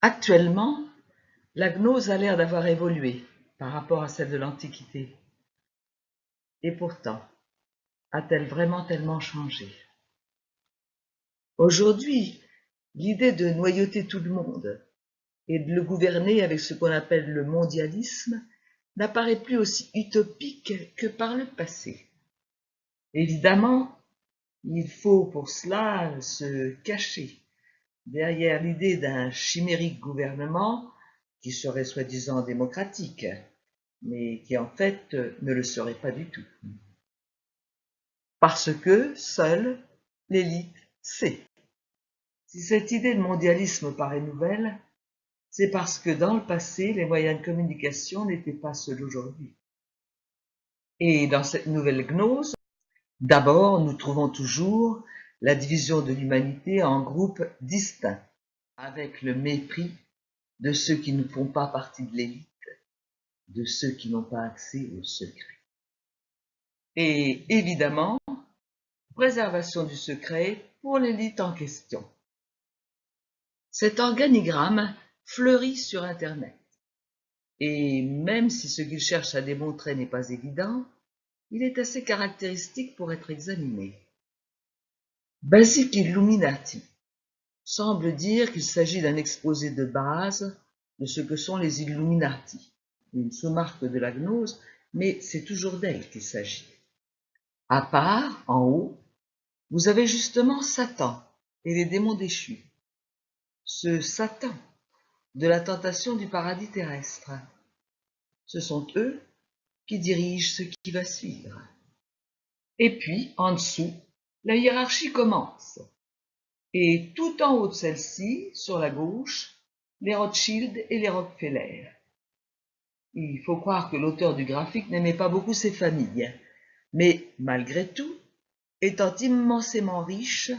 Actuellement, la gnose a l'air d'avoir évolué par rapport à celle de l'Antiquité. Et pourtant, a-t-elle vraiment tellement changé? Aujourd'hui, l'idée de noyauter tout le monde et de le gouverner avec ce qu'on appelle le mondialisme n'apparaît plus aussi utopique que par le passé. Évidemment, il faut pour cela se cacher derrière l'idée d'un chimérique gouvernement qui serait soi-disant démocratique, mais qui en fait ne le serait pas du tout. Parce que seule l'élite sait. Si cette idée de mondialisme paraît nouvelle, c'est parce que dans le passé, les moyens de communication n'étaient pas ceux d'aujourd'hui. Et dans cette nouvelle gnose, d'abord, nous trouvons toujours la division de l'humanité en groupes distincts, avec le mépris de ceux qui ne font pas partie de l'élite, de ceux qui n'ont pas accès au secret. Et évidemment, préservation du secret pour l'élite en question. Cet organigramme fleurit sur Internet. Et même si ce qu'il cherche à démontrer n'est pas évident, il est assez caractéristique pour être examiné. Basic Illuminati semble dire qu'il s'agit d'un exposé de base de ce que sont les Illuminati, une sous-marque de la gnose, mais c'est toujours d'elle qu'il s'agit. À part, en haut, vous avez justement Satan et les démons déchus. Ce Satan de la tentation du paradis terrestre. Ce sont eux qui dirigent ce qui va suivre. Et puis, en dessous, la hiérarchie commence. Et tout en haut de celle-ci, sur la gauche, les Rothschild et les Rockefeller. Il faut croire que l'auteur du graphique n'aimait pas beaucoup ces familles, mais malgré tout, étant immensément riches,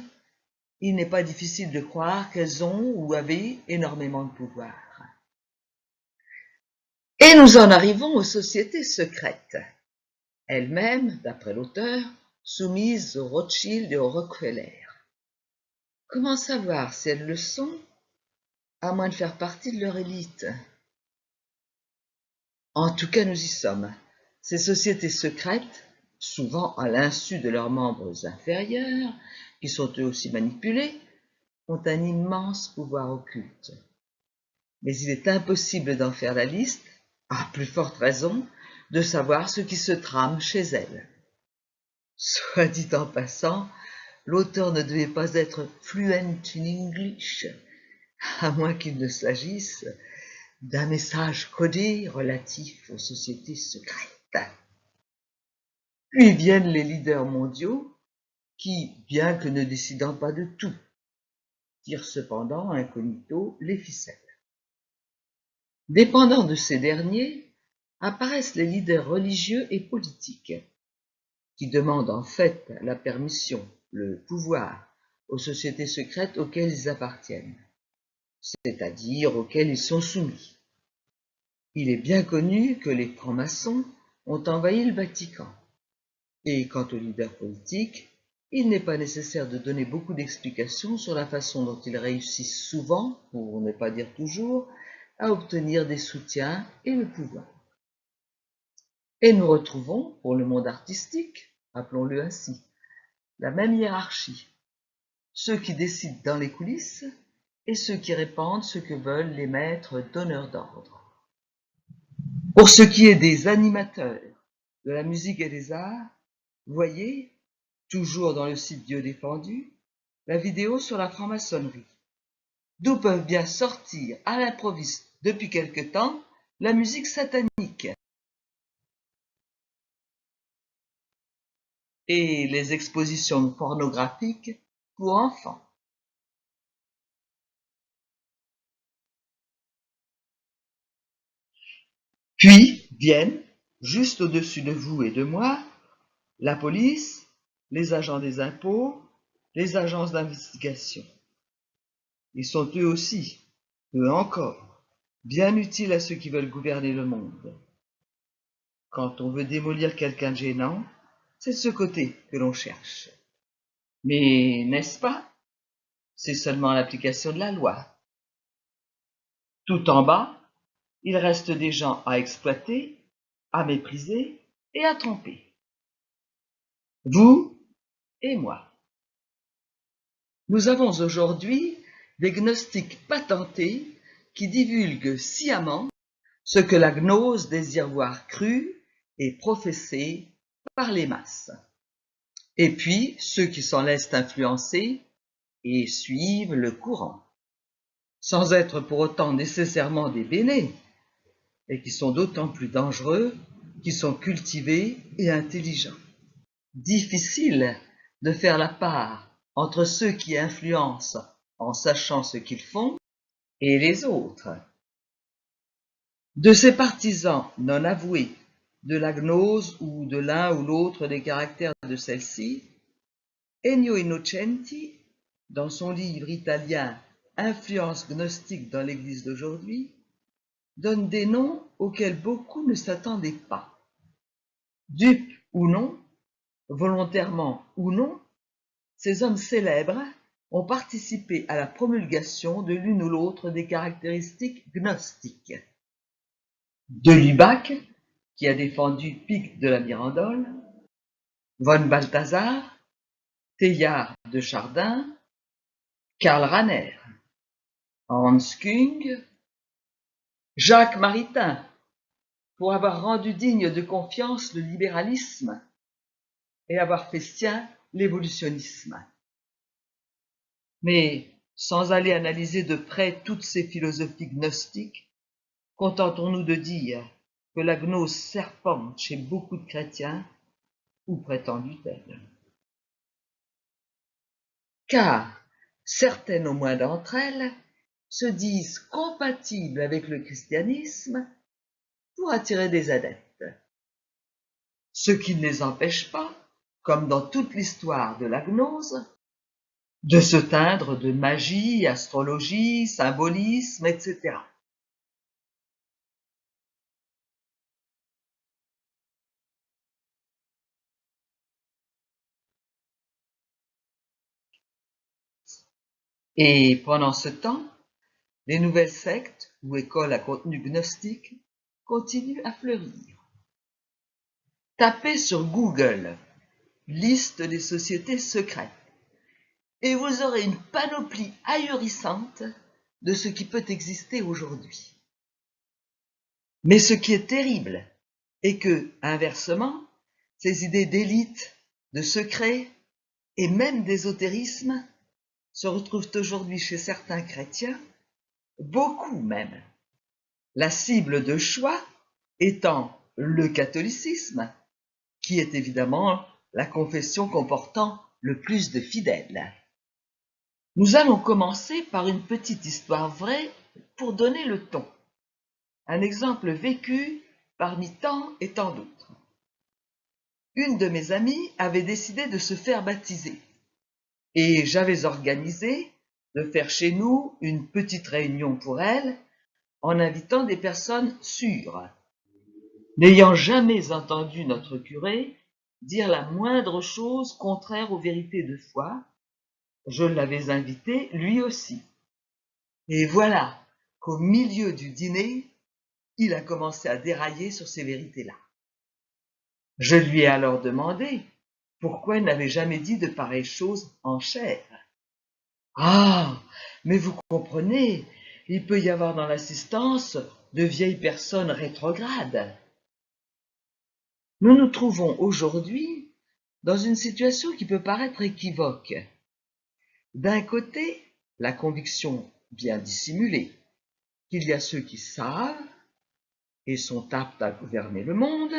il n'est pas difficile de croire qu'elles ont ou avaient énormément de pouvoir. Et nous en arrivons aux sociétés secrètes, elles-mêmes, d'après l'auteur, soumises aux Rothschild et aux Rockefeller. Comment savoir si elles le sont, à moins de faire partie de leur élite? En tout cas, nous y sommes. Ces sociétés secrètes, souvent à l'insu de leurs membres inférieurs, qui sont eux aussi manipulés, ont un immense pouvoir occulte. Mais il est impossible d'en faire la liste, à plus forte raison, de savoir ce qui se trame chez elles. Soit dit en passant, l'auteur ne devait pas être fluent in English, à moins qu'il ne s'agisse d'un message codé relatif aux sociétés secrètes. Puis viennent les leaders mondiaux qui, bien que ne décidant pas de tout, tirent cependant incognito les ficelles. Dépendant de ces derniers, apparaissent les leaders religieux et politiques, qui demandent en fait la permission, le pouvoir, aux sociétés secrètes auxquelles ils appartiennent, c'est-à-dire auxquelles ils sont soumis. Il est bien connu que les francs-maçons ont envahi le Vatican. Et quant aux leaders politiques, il n'est pas nécessaire de donner beaucoup d'explications sur la façon dont ils réussissent souvent, pour ne pas dire toujours, à obtenir des soutiens et le pouvoir. Et nous retrouvons, pour le monde artistique, appelons-le ainsi, la même hiérarchie. Ceux qui décident dans les coulisses et ceux qui répandent ce que veulent les maîtres donneurs d'ordre. Pour ce qui est des animateurs de la musique et des arts, voyez, toujours dans le site Dieu défendu, la vidéo sur la franc-maçonnerie, d'où peuvent bien sortir à l'improviste depuis quelque temps la musique satanique et les expositions pornographiques pour enfants. Puis viennent, juste au-dessus de vous et de moi, la police, les agents des impôts, les agences d'investigation. Ils sont eux aussi, eux encore, bien utiles à ceux qui veulent gouverner le monde. Quand on veut démolir quelqu'un de gênant, c'est de ce côté que l'on cherche. Mais n'est-ce pas? C'est seulement l'application de la loi. Tout en bas, il reste des gens à exploiter, à mépriser et à tromper. Vous et moi. Nous avons aujourd'hui des gnostiques patentés qui divulguent sciemment ce que la gnose désire voir cru et professé par les masses. Et puis ceux qui s'en laissent influencer et suivent le courant, sans être pour autant nécessairement des bénés, et qui sont d'autant plus dangereux qu'ils sont cultivés et intelligents. Difficile de faire la part entre ceux qui influencent en sachant ce qu'ils font et les autres. De ces partisans non avoués de la gnose ou de l'un ou l'autre des caractères de celle-ci, Ennio Innocenti, dans son livre italien Influence gnostique dans l'Église d'aujourd'hui, donne des noms auxquels beaucoup ne s'attendaient pas. Dupes ou non, volontairement ou non, ces hommes célèbres ont participé à la promulgation de l'une ou l'autre des caractéristiques gnostiques. De Lubac, qui a défendu Pic de la Mirandole, von Balthasar, Teilhard de Chardin, Karl Rahner, Hans Küng, Jacques Maritain, pour avoir rendu digne de confiance le libéralisme et avoir fait sien l'évolutionnisme. Mais sans aller analyser de près toutes ces philosophies gnostiques, contentons-nous de dire que la gnose serpente chez beaucoup de chrétiens, ou prétendue-t-elle. Car certaines au moins d'entre elles se disent compatibles avec le christianisme pour attirer des adeptes. Ce qui ne les empêche pas, comme dans toute l'histoire de la gnose, de se teindre de magie, astrologie, symbolisme, etc. Et pendant ce temps, les nouvelles sectes ou écoles à contenu gnostique continuent à fleurir. Tapez sur Google « Liste des sociétés secrètes » et vous aurez une panoplie ahurissante de ce qui peut exister aujourd'hui. Mais ce qui est terrible est que, inversement, ces idées d'élite, de secret et même d'ésotérisme se retrouvent aujourd'hui chez certains chrétiens, beaucoup même, la cible de choix étant le catholicisme, qui est évidemment la confession comportant le plus de fidèles. Nous allons commencer par une petite histoire vraie pour donner le ton. Un exemple vécu parmi tant et tant d'autres. Une de mes amies avait décidé de se faire baptiser et j'avais organisé de faire chez nous une petite réunion pour elle en invitant des personnes sûres. N'ayant jamais entendu notre curé dire la moindre chose contraire aux vérités de foi, je l'avais invité lui aussi. Et voilà qu'au milieu du dîner, il a commencé à dérailler sur ces vérités-là. Je lui ai alors demandé pourquoi elle n'avait jamais dit de pareilles choses en chair. « Ah, mais vous comprenez, il peut y avoir dans l'assistance de vieilles personnes rétrogrades. » Nous nous trouvons aujourd'hui dans une situation qui peut paraître équivoque. D'un côté, la conviction bien dissimulée qu'il y a ceux qui savent et sont aptes à gouverner le monde,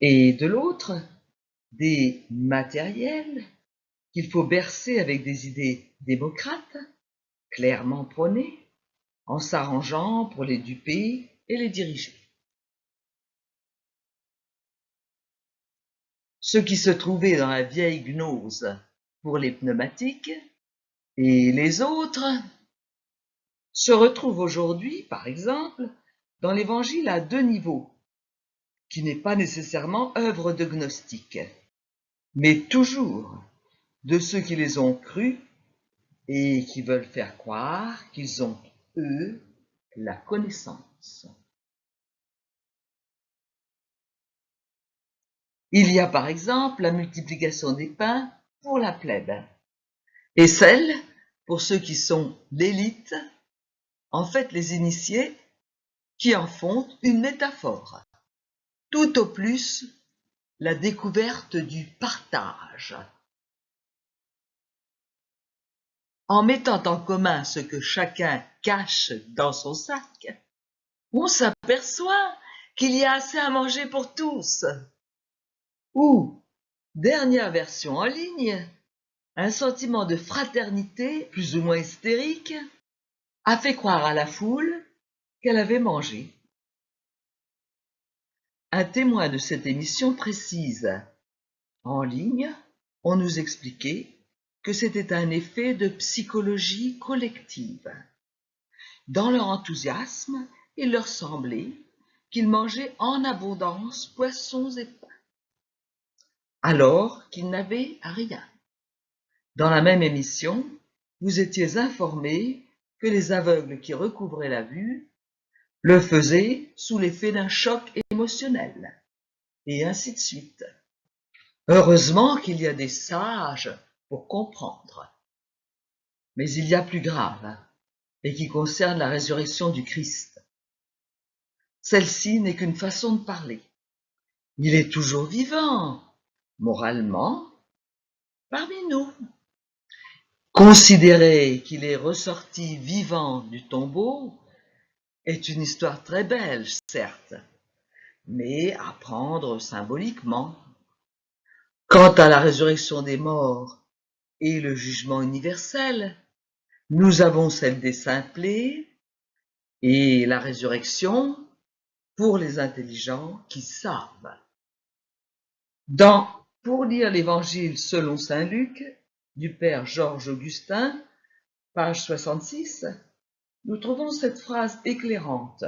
et de l'autre, des matériels qu'il faut bercer avec des idées démocrates, clairement prônées, en s'arrangeant pour les duper et les diriger. Ceux qui se trouvaient dans la vieille gnose pour les pneumatiques et les autres se retrouvent aujourd'hui, par exemple, dans l'évangile à deux niveaux, qui n'est pas nécessairement œuvre de gnostique, mais toujours de ceux qui les ont crus et qui veulent faire croire qu'ils ont, eux, la connaissance. Il y a par exemple la multiplication des pains pour la plèbe, et celle pour ceux qui sont l'élite, en fait les initiés, qui en font une métaphore. Tout au plus, la découverte du partage. En mettant en commun ce que chacun cache dans son sac, on s'aperçoit qu'il y a assez à manger pour tous. Ou, dernière version en ligne, un sentiment de fraternité plus ou moins hystérique a fait croire à la foule qu'elle avait mangé. Un témoin de cette émission précise: en ligne, on nous expliquait que c'était un effet de psychologie collective. Dans leur enthousiasme, il leur semblait qu'ils mangeaient en abondance poissons et pains, alors qu'ils n'avaient rien. Dans la même émission, vous étiez informés que les aveugles qui recouvraient la vue le faisaient sous l'effet d'un choc émotionnel, et ainsi de suite. Heureusement qu'il y a des sages pour comprendre. Mais il y a plus grave, et qui concerne la résurrection du Christ. Celle-ci n'est qu'une façon de parler. Il est toujours vivant, moralement, parmi nous. Considérer qu'il est ressorti vivant du tombeau est une histoire très belle, certes, mais à prendre symboliquement. Quant à la résurrection des morts et le jugement universel, nous avons celle des simplets et la résurrection pour les intelligents qui savent. Pour lire l'Évangile selon saint Luc, du père Georges Augustin, page 66, nous trouvons cette phrase éclairante.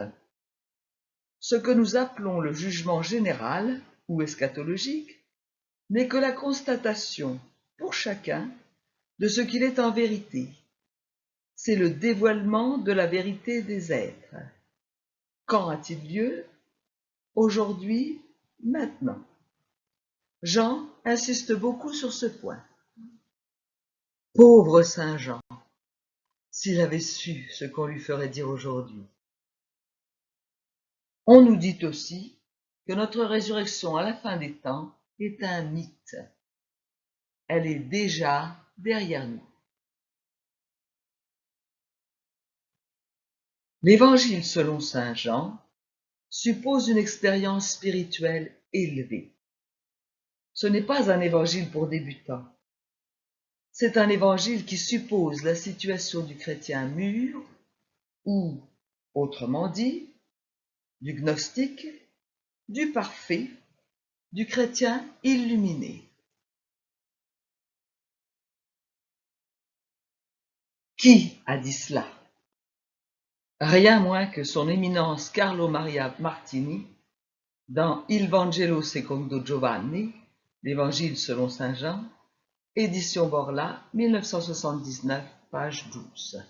Ce que nous appelons le jugement général ou eschatologique n'est que la constatation, pour chacun, de ce qu'il est en vérité. C'est le dévoilement de la vérité des êtres. Quand a-t-il lieu? Aujourd'hui, maintenant. Jean insiste beaucoup sur ce point. Pauvre saint Jean, s'il avait su ce qu'on lui ferait dire aujourd'hui. On nous dit aussi que notre résurrection à la fin des temps est un mythe. Elle est déjà derrière nous. L'Évangile selon saint Jean suppose une expérience spirituelle élevée. Ce n'est pas un évangile pour débutants. C'est un évangile qui suppose la situation du chrétien mûr ou, autrement dit, du gnostique, du parfait, du chrétien illuminé. Qui a dit cela? Rien moins que son éminence Carlo Maria Martini dans Il Vangelo secondo Giovanni, l'Évangile selon saint Jean, édition Borla, 1979, page 12.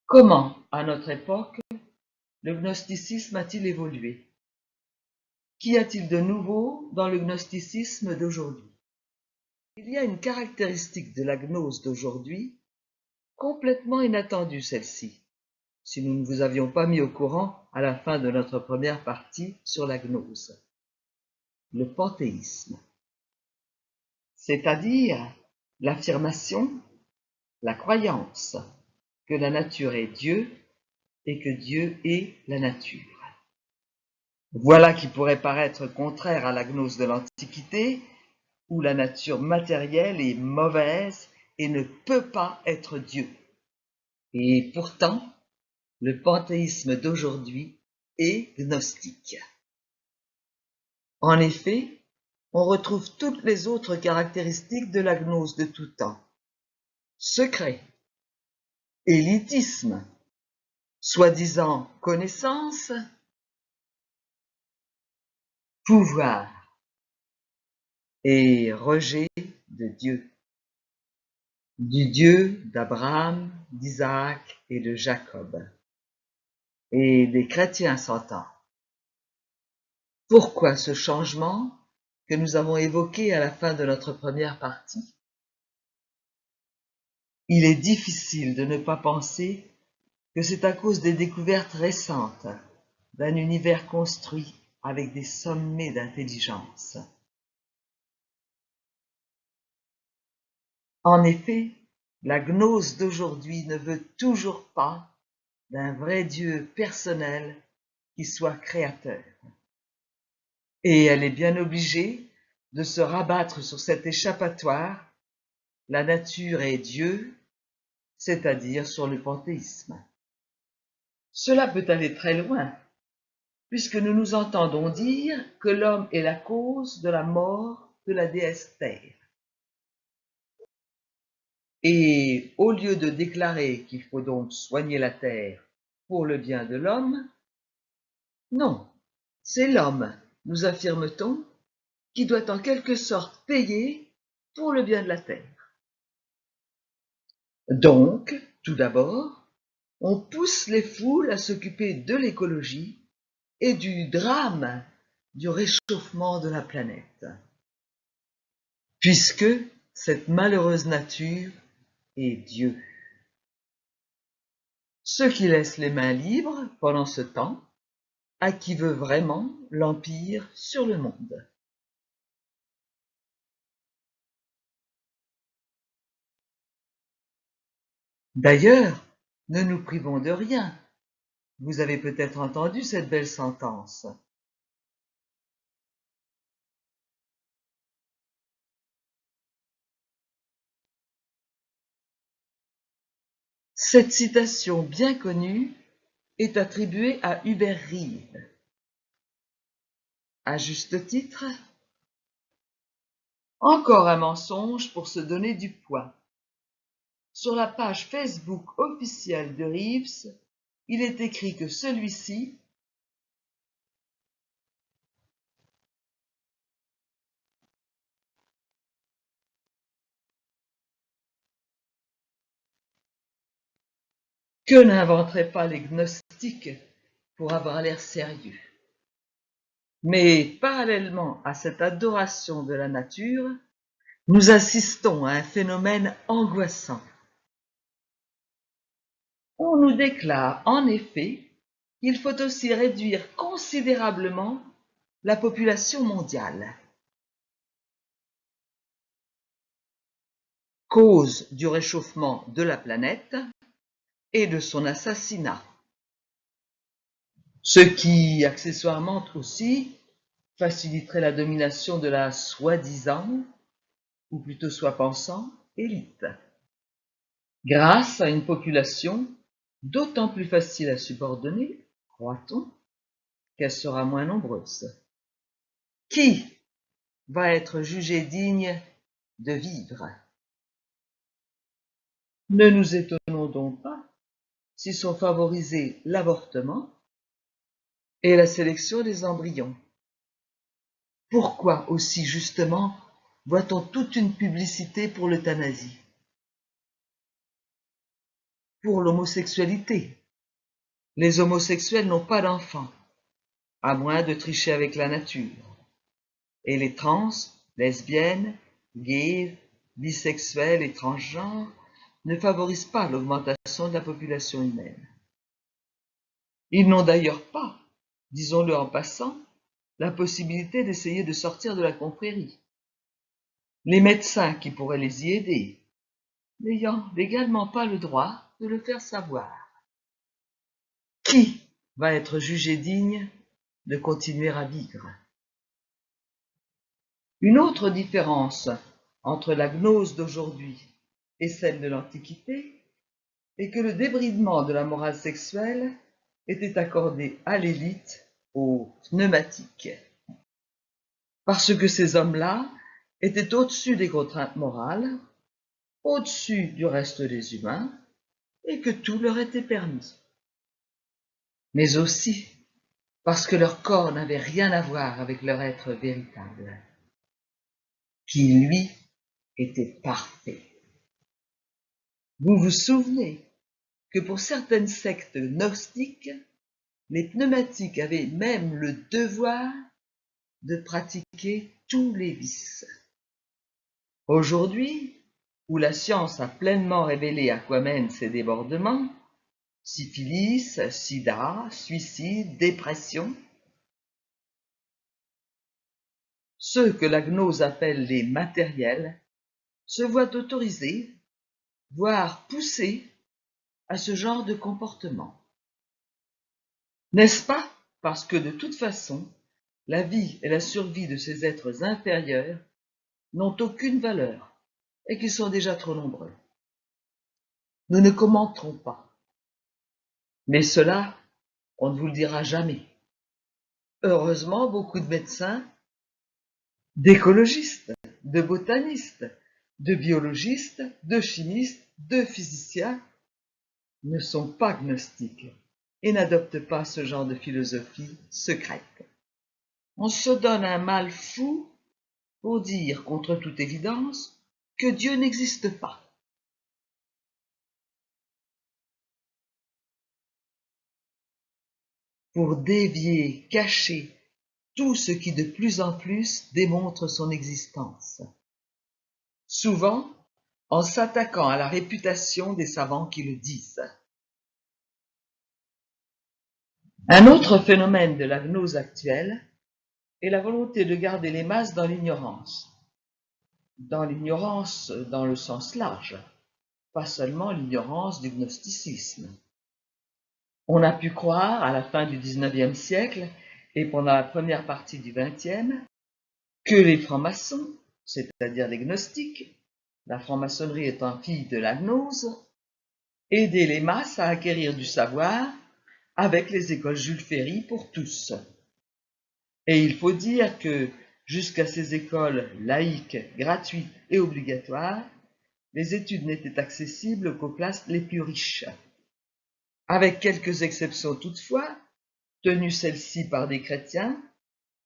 Comment, à notre époque, le gnosticisme a-t-il évolué? Qu'y a-t-il de nouveau dans le gnosticisme d'aujourd'hui? Il y a une caractéristique de la gnose d'aujourd'hui, complètement inattendue celle-ci, si nous ne vous avions pas mis au courant à la fin de notre première partie sur la gnose. Le panthéisme, c'est-à-dire l'affirmation, la croyance que la nature est Dieu et que Dieu est la nature. Voilà qui pourrait paraître contraire à la gnose de l'Antiquité, où la nature matérielle est mauvaise et ne peut pas être Dieu. Et pourtant, le panthéisme d'aujourd'hui est gnostique. En effet, on retrouve toutes les autres caractéristiques de la gnose de tout temps. Secret, élitisme, soi-disant connaissance, pouvoir et rejet de Dieu, du Dieu d'Abraham, d'Isaac et de Jacob, et des chrétiens s'entend. Pourquoi ce changement que nous avons évoqué à la fin de notre première partie? Il est difficile de ne pas penser que c'est à cause des découvertes récentes d'un univers construit avec des sommets d'intelligence. En effet, la gnose d'aujourd'hui ne veut toujours pas d'un vrai Dieu personnel qui soit créateur. Et elle est bien obligée de se rabattre sur cet échappatoire, la nature et Dieu, c'est-à-dire sur le panthéisme. Cela peut aller très loin, puisque nous nous entendons dire que l'homme est la cause de la mort de la déesse Terre. Et au lieu de déclarer qu'il faut donc soigner la Terre pour le bien de l'homme, non, c'est l'homme, nous affirme-t-on, qui doit en quelque sorte payer pour le bien de la Terre. Donc, tout d'abord, on pousse les foules à s'occuper de l'écologie et du drame du réchauffement de la planète, puisque cette malheureuse nature est Dieu. Ce qui laisse les mains libres pendant ce temps à qui veut vraiment l'empire sur le monde. D'ailleurs, ne nous privons de rien. Vous avez peut-être entendu cette belle sentence. Cette citation bien connue est attribuée à Hubert Reeves. À juste titre, encore un mensonge pour se donner du poids. Sur la page Facebook officielle de Reeves, il est écrit que celui-ci que n'inventeraient pas les gnostiques pour avoir l'air sérieux. Mais parallèlement à cette adoration de la nature, nous assistons à un phénomène angoissant. On nous déclare en effet qu'il faut aussi réduire considérablement la population mondiale. Cause du réchauffement de la planète et de son assassinat. Ce qui, accessoirement aussi, faciliterait la domination de la soi-disant, ou plutôt soi-pensant, élite, grâce à une population d'autant plus facile à subordonner, croit-on, qu'elle sera moins nombreuse. Qui va être jugé digne de vivre? Ne nous étonnons donc pas si sont favorisés l'avortement et la sélection des embryons. Pourquoi aussi justement voit-on toute une publicité pour l'euthanasie? Pour l'homosexualité. Les homosexuels n'ont pas d'enfants, à moins de tricher avec la nature. Et les trans, lesbiennes, gays, bisexuels et transgenres ne favorisent pas l'augmentation de la population humaine. Ils n'ont d'ailleurs pas, disons-le en passant, la possibilité d'essayer de sortir de la confrérie. Les médecins qui pourraient les y aider, n'ayant également pas le droit de le faire savoir. Qui va être jugé digne de continuer à vivre? Une autre différence entre la gnose d'aujourd'hui et celle de l'Antiquité est que le débridement de la morale sexuelle était accordé à l'élite, aux pneumatiques, parce que ces hommes-là étaient au-dessus des contraintes morales, au-dessus du reste des humains, et que tout leur était permis. Mais aussi parce que leur corps n'avait rien à voir avec leur être véritable, qui, lui, était parfait. Vous vous souvenez que pour certaines sectes gnostiques, les pneumatiques avaient même le devoir de pratiquer tous les vices. Aujourd'hui, où la science a pleinement révélé à quoi mènent ces débordements, syphilis, sida, suicide, dépression, ceux que la gnose appelle les matériels se voient autorisés, voire poussés à ce genre de comportement. N'est-ce pas parce que de toute façon, la vie et la survie de ces êtres inférieurs n'ont aucune valeur et qu'ils sont déjà trop nombreux? Nous ne commenterons pas. Mais cela, on ne vous le dira jamais. Heureusement, beaucoup de médecins, d'écologistes, de botanistes, de biologistes, de chimistes, de physiciens ne sont pas gnostiques et n'adoptent pas ce genre de philosophie secrète. On se donne un mal fou pour dire, contre toute évidence, que Dieu n'existe pas. Pour dévier, cacher tout ce qui de plus en plus démontre son existence. Souvent, en s'attaquant à la réputation des savants qui le disent. Un autre phénomène de la gnose actuelle est la volonté de garder les masses dans l'ignorance. Dans l'ignorance dans le sens large, pas seulement l'ignorance du gnosticisme. On a pu croire à la fin du XIXe siècle et pendant la première partie du XXe que les francs-maçons, c'est-à-dire les gnostiques, la franc-maçonnerie étant fille de la gnose, aidaient les masses à acquérir du savoir avec les écoles Jules Ferry pour tous. Et il faut dire que jusqu'à ces écoles laïques, gratuites et obligatoires, les études n'étaient accessibles qu'aux classes les plus riches. Avec quelques exceptions toutefois, tenues celles-ci par des chrétiens,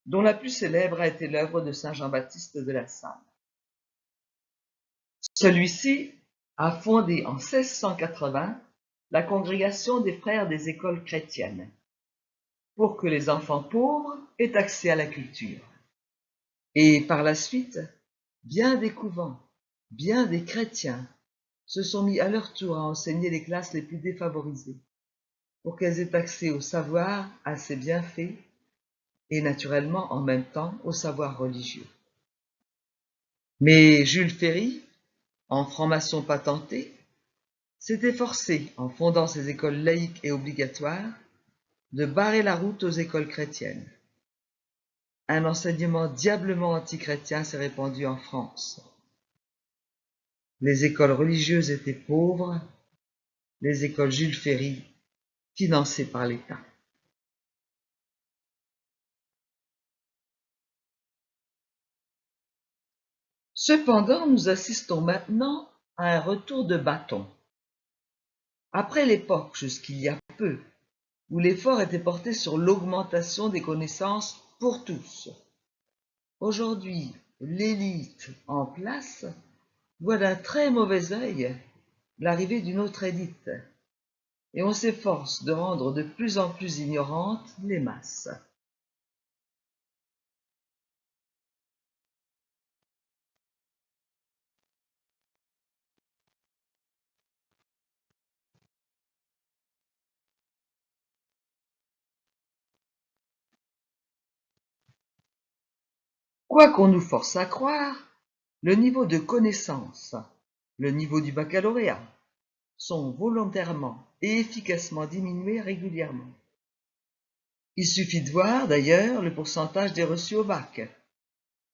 dont la plus célèbre a été l'œuvre de saint Jean-Baptiste de la Salle. Celui-ci a fondé en 1680 la congrégation des frères des écoles chrétiennes, pour que les enfants pauvres aient accès à la culture. Et par la suite, bien des couvents, bien des chrétiens se sont mis à leur tour à enseigner les classes les plus défavorisées, pour qu'elles aient accès au savoir, à ses bienfaits, et naturellement en même temps au savoir religieux. Mais Jules Ferry, en franc-maçon patenté, s'est efforcé, en fondant ces écoles laïques et obligatoires, de barrer la route aux écoles chrétiennes. Un enseignement diablement antichrétien s'est répandu en France. Les écoles religieuses étaient pauvres, les écoles Jules Ferry financées par l'État. Cependant, nous assistons maintenant à un retour de bâton. Après l'époque, jusqu'il y a peu, où l'effort était porté sur l'augmentation des connaissances pour tous, aujourd'hui, l'élite en place voit d'un très mauvais œil l'arrivée d'une autre élite, et on s'efforce de rendre de plus en plus ignorantes les masses. Quoi qu'on nous force à croire, le niveau de connaissance, le niveau du baccalauréat, sont volontairement et efficacement diminués régulièrement. Il suffit de voir d'ailleurs le pourcentage des reçus au bac,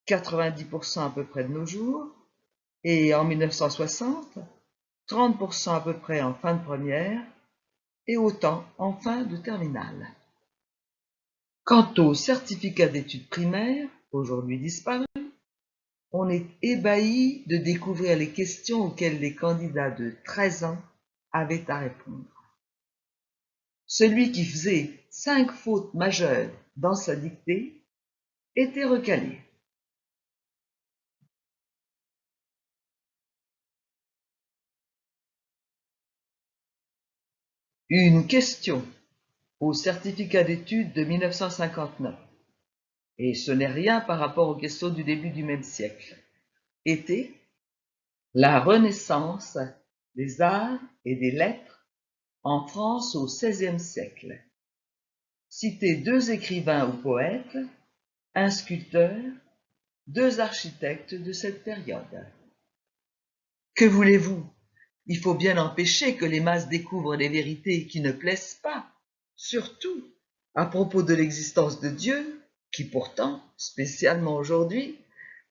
90% à peu près de nos jours, et en 1960, 30% à peu près en fin de première, et autant en fin de terminale. Quant au certificat d'études primaires, aujourd'hui disparu, on est ébahi de découvrir les questions auxquelles les candidats de 13 ans avaient à répondre. Celui qui faisait 5 fautes majeures dans sa dictée était recalé. Une question au certificat d'études de 1959, et ce n'est rien par rapport aux questions du début du même siècle, était la renaissance des arts et des lettres en France au XVIe siècle. Citez 2 écrivains ou poètes, un sculpteur, 2 architectes de cette période. Que voulez-vous? Il faut bien empêcher que les masses découvrent des vérités qui ne plaisent pas, surtout à propos de l'existence de Dieu, qui pourtant, spécialement aujourd'hui,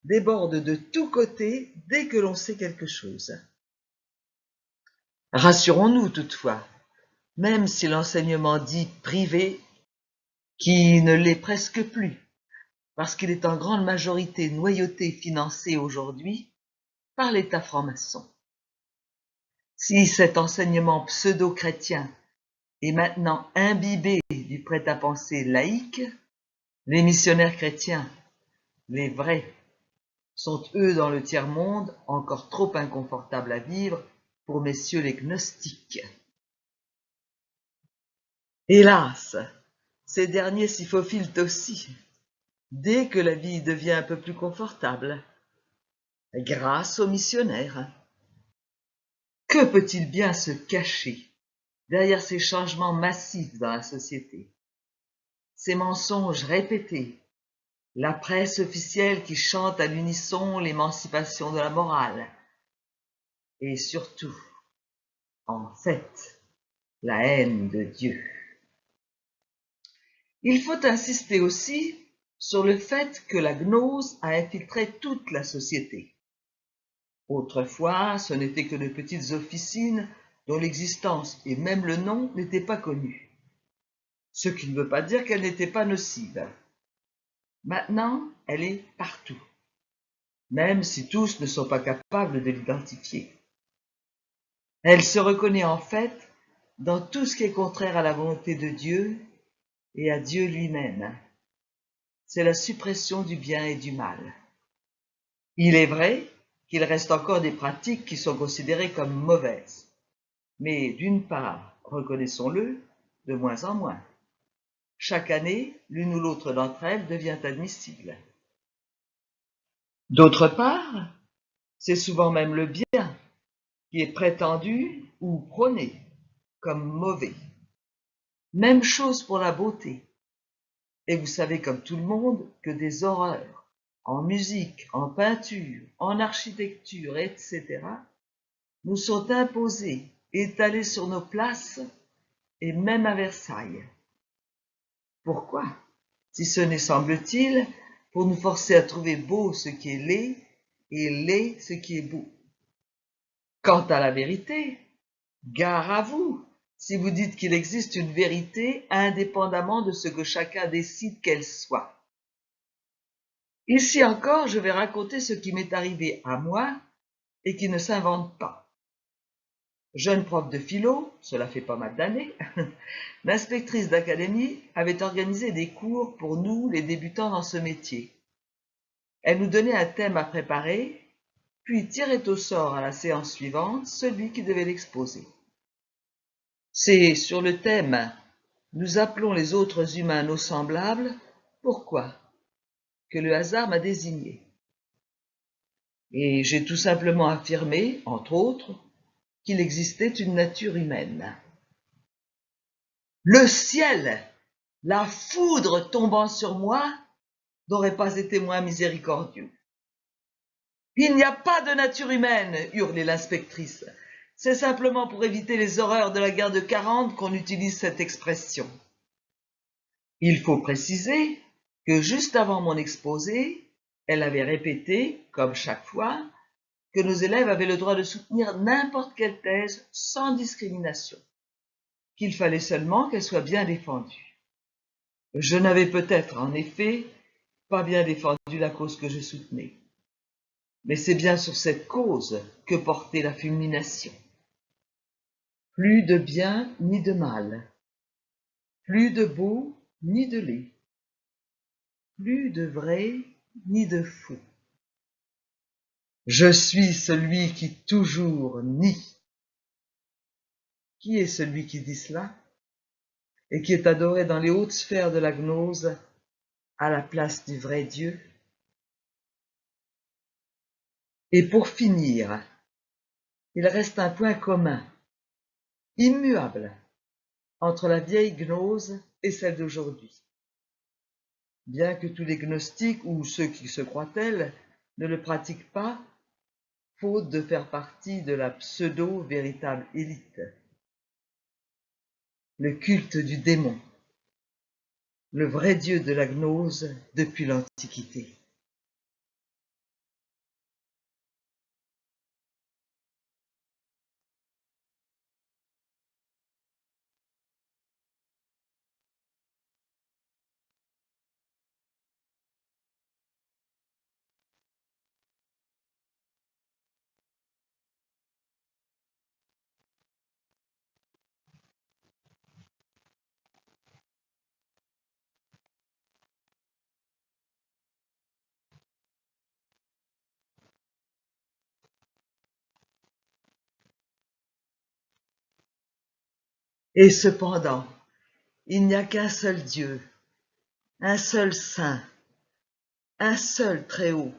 déborde de tous côtés dès que l'on sait quelque chose. Rassurons-nous toutefois, même si l'enseignement dit privé, qui ne l'est presque plus, parce qu'il est en grande majorité noyauté financé aujourd'hui par l'État franc-maçon. Si cet enseignement pseudo-chrétien est maintenant imbibé du prêt-à-penser laïque, les missionnaires chrétiens, les vrais, sont eux dans le tiers-monde encore trop inconfortables à vivre pour messieurs les gnostiques. Hélas, ces derniers s'y faufilent aussi, dès que la vie devient un peu plus confortable, grâce aux missionnaires. Que peut-il bien se cacher derrière ces changements massifs dans la société, ces mensonges répétés, la presse officielle qui chante à l'unisson l'émancipation de la morale, et surtout, en fait, la haine de Dieu. Il faut insister aussi sur le fait que la gnose a infiltré toute la société. Autrefois, ce n'étaient que de petites officines dont l'existence et même le nom n'étaient pas connus. Ce qui ne veut pas dire qu'elle n'était pas nocive. Maintenant, elle est partout, même si tous ne sont pas capables de l'identifier. Elle se reconnaît en fait dans tout ce qui est contraire à la volonté de Dieu et à Dieu lui-même. C'est la suppression du bien et du mal. Il est vrai qu'il reste encore des pratiques qui sont considérées comme mauvaises, mais d'une part, reconnaissons-le, de moins en moins. Chaque année, l'une ou l'autre d'entre elles devient admissible. D'autre part, c'est souvent même le bien qui est prétendu ou prôné comme mauvais. Même chose pour la beauté. Et vous savez comme tout le monde que des horreurs en musique, en peinture, en architecture, etc., nous sont imposées, étalées sur nos places et même à Versailles. Pourquoi? Si ce n'est, semble-t-il, pour nous forcer à trouver beau ce qui est laid et laid ce qui est beau. Quant à la vérité, gare à vous si vous dites qu'il existe une vérité indépendamment de ce que chacun décide qu'elle soit. Ici encore, je vais raconter ce qui m'est arrivé à moi et qui ne s'invente pas. Jeune prof de philo, cela fait pas mal d'années, l'inspectrice d'académie avait organisé des cours pour nous, les débutants dans ce métier. Elle nous donnait un thème à préparer, puis tirait au sort à la séance suivante celui qui devait l'exposer. C'est sur le thème « Nous appelons les autres humains nos semblables, pourquoi ?» que le hasard m'a désigné. Et j'ai tout simplement affirmé, entre autres, qu'il existait une nature humaine. Le ciel, la foudre tombant sur moi, n'aurait pas été moins miséricordieux. Il n'y a pas de nature humaine, hurlait l'inspectrice. C'est simplement pour éviter les horreurs de la guerre de 40 qu'on utilise cette expression. Il faut préciser que juste avant mon exposé, elle avait répété, comme chaque fois, que nos élèves avaient le droit de soutenir n'importe quelle thèse sans discrimination, qu'il fallait seulement qu'elle soit bien défendue. Je n'avais peut-être, en effet, pas bien défendu la cause que je soutenais. Mais c'est bien sur cette cause que portait la fulmination. Plus de bien ni de mal, plus de beau ni de laid, plus de vrai ni de faux. Je suis celui qui toujours nie. Qui est celui qui dit cela et qui est adoré dans les hautes sphères de la gnose à la place du vrai Dieu? Et pour finir, il reste un point commun, immuable, entre la vieille gnose et celle d'aujourd'hui. Bien que tous les gnostiques ou ceux qui se croient tels ne le pratiquent pas, faute de faire partie de la pseudo-véritable élite. Le culte du démon, le vrai Dieu de la gnose depuis l'Antiquité. Et cependant, il n'y a qu'un seul Dieu, un seul Saint, un seul Très-Haut.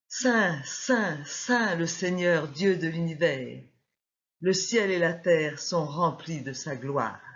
Saint, Saint, Saint le Seigneur Dieu de l'univers. Le ciel et la terre sont remplis de sa gloire.